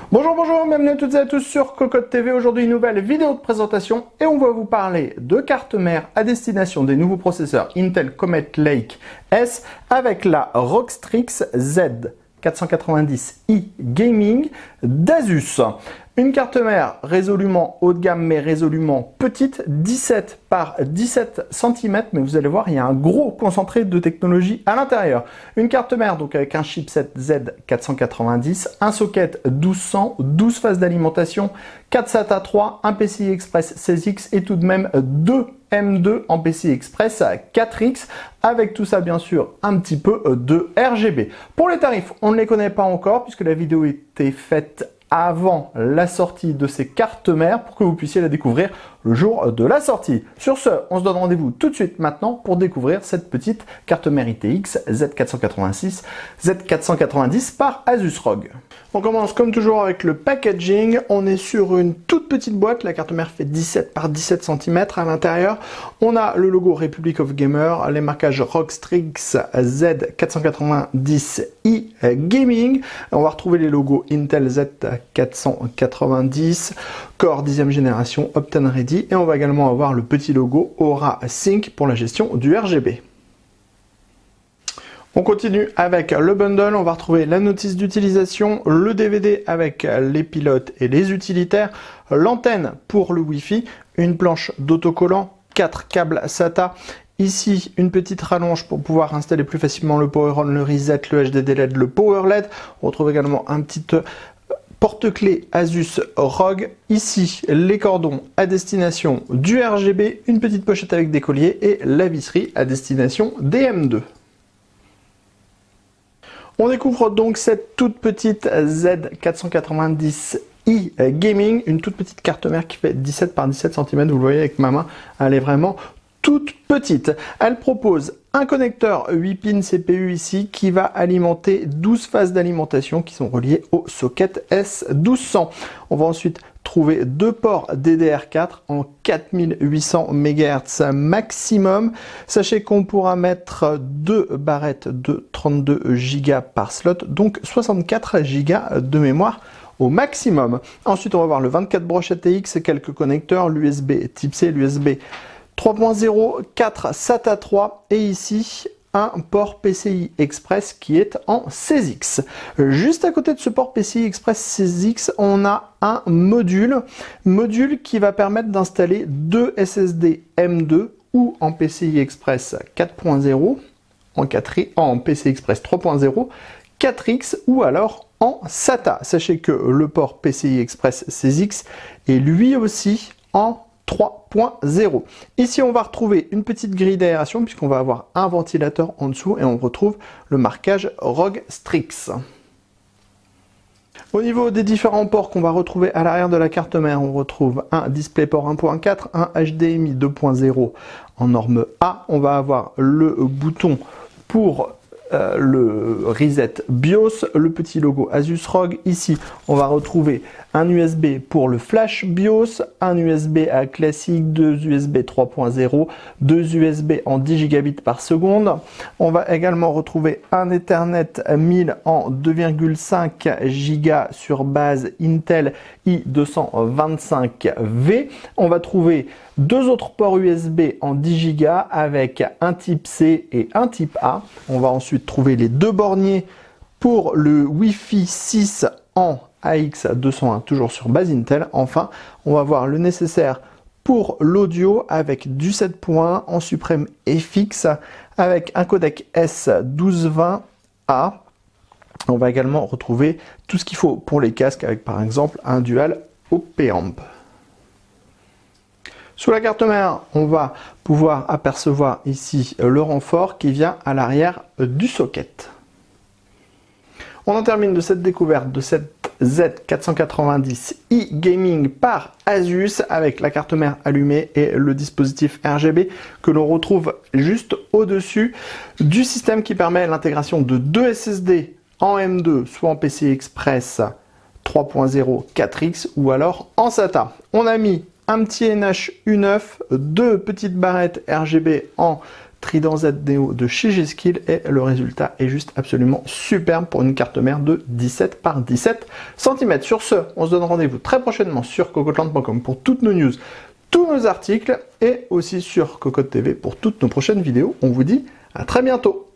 Bonjour, bonjour, bienvenue à toutes et à tous sur Cocotte TV. Aujourd'hui, une nouvelle vidéo de présentation et on va vous parler de cartes mères à destination des nouveaux processeurs Intel Comet Lake S avec la ROG Strix Z490i Gaming d'Asus. Une carte mère résolument haut de gamme mais résolument petite, 17 par 17 cm, mais vous allez voir, il y a un gros concentré de technologie à l'intérieur. Une carte mère donc avec un chipset Z490, un socket 1200, 12 phases d'alimentation, 4 SATA 3, un PCI Express 16X et tout de même 2 M2 en PCI Express 4X, avec tout ça bien sûr un petit peu de RGB. Pour les tarifs, on ne les connaît pas encore puisque la vidéo était faite avant la sortie de ces cartes mères pour que vous puissiez la découvrir le jour de la sortie. Sur ce, on se donne rendez-vous tout de suite maintenant pour découvrir cette petite carte mère ITX Z490 par Asus ROG. On commence comme toujours avec le packaging. On est sur une toute petite boîte. La carte mère fait 17 par 17 cm à l'intérieur. On a le logo Republic of Gamer, les marquages ROG Strix Z490i Gaming. On va retrouver les logos Intel Z490, Core 10e génération, Optane Ready. Et on va également avoir le petit logo Aura Sync pour la gestion du RGB. On continue avec le bundle, on va retrouver la notice d'utilisation, le DVD avec les pilotes et les utilitaires, l'antenne pour le Wi-Fi, une planche d'autocollant, 4 câbles SATA, ici une petite rallonge pour pouvoir installer plus facilement le Power On, le Reset, le HDD LED, le Power LED. On retrouve également un petit porte-clés Asus ROG, ici les cordons à destination du RGB, une petite pochette avec des colliers et la visserie à destination des M2. On découvre donc cette toute petite Z490i Gaming, une toute petite carte mère qui fait 17 par 17 cm, vous le voyez avec ma main, elle est vraiment toute petite. Elle propose un connecteur 8 pins CPU ici qui va alimenter 12 phases d'alimentation qui sont reliées au socket S1200. On va ensuite trouver deux ports DDR4 en 4800 MHz maximum. Sachez qu'on pourra mettre deux barrettes de 32 Go par slot, donc 64 Go de mémoire au maximum. Ensuite, on va voir le 24 broches ATX, quelques connecteurs, l'USB Type C, l'USB 3.0, 4 SATA 3 et ici un port PCI Express qui est en 16X. Juste à côté de ce port PCI Express 16X, on a un module qui va permettre d'installer deux SSD M2 ou en PCI Express 4.0, en PCI Express 3.0, 4X ou alors en SATA. Sachez que le port PCI Express 16X est lui aussi en 3.0. Ici, on va retrouver une petite grille d'aération puisqu'on va avoir un ventilateur en dessous et on retrouve le marquage ROG Strix. Au niveau des différents ports qu'on va retrouver à l'arrière de la carte mère, on retrouve un DisplayPort 1.4, un HDMI 2.0 en norme A. On va avoir le bouton pour le Reset BIOS, le petit logo Asus ROG. Ici, on va retrouver un USB pour le Flash BIOS, un USB classique, deux USB 3.0, deux USB en 10 gigabits par seconde. On va également retrouver un Ethernet 1000 en 2,5 Go sur base Intel i225V. On va trouver deux autres ports USB en 10 Go avec un type C et un type A. On va ensuite trouver les deux borniers pour le Wi-Fi 6 en AX201, toujours sur base Intel. Enfin, on va voir le nécessaire pour l'audio avec du 7.1 en suprême FX avec un codec S1220A. On va également retrouver tout ce qu'il faut pour les casques avec par exemple un dual op-amp. Sous la carte mère, on va pouvoir apercevoir ici le renfort qui vient à l'arrière du socket. On en termine de cette découverte de cette Z490i Gaming par Asus avec la carte mère allumée et le dispositif RGB que l'on retrouve juste au-dessus du système qui permet l'intégration de deux SSD en M2, soit en PCI Express 3.0 4X ou alors en SATA. On a mis un petit NH U9, deux petites barrettes RGB en Trident Z Neo de chez G-Skill et le résultat est juste absolument superbe pour une carte mère de 17 par 17 cm. Sur ce, on se donne rendez-vous très prochainement sur cocoteland.com pour toutes nos news, tous nos articles et aussi sur Cocotte TV pour toutes nos prochaines vidéos. On vous dit à très bientôt.